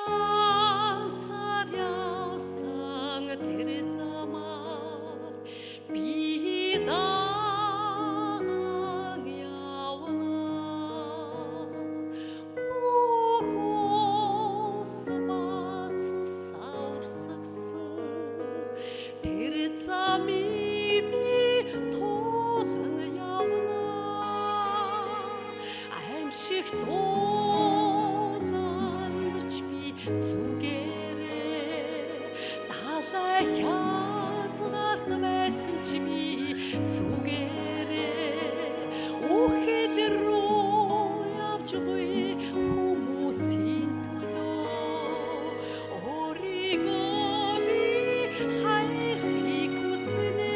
ганцаар явсан тэр замаар би даган явна. Бүх ус бац усарсагсан тэр замыг би тулан явна. Аимшиг дуулангч би зүгээрээ далай хязгаарт байсан ч би зүгээрээ үхэл рүү явж буй хүмүүсийн төлөө өөрийгөө би хайхыг хүснэ.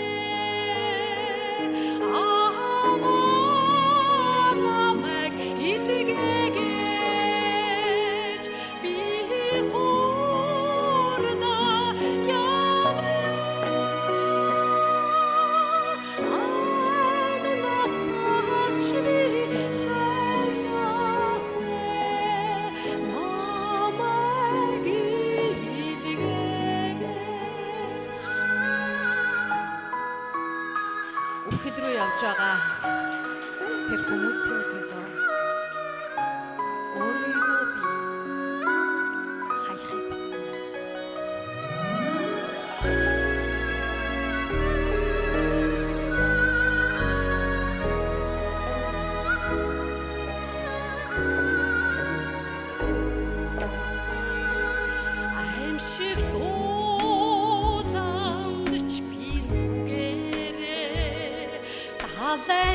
Намайг илгээгээж би хурда явна. Амнасаач би хайрлахгүй намайг илгээгээж. Үхэл рүү явж байгаа тэр хүмүүсийн төлөө өөрийгөө би хайхыг хүснэ. Аимшиг дуулангч би зүгээрээ далай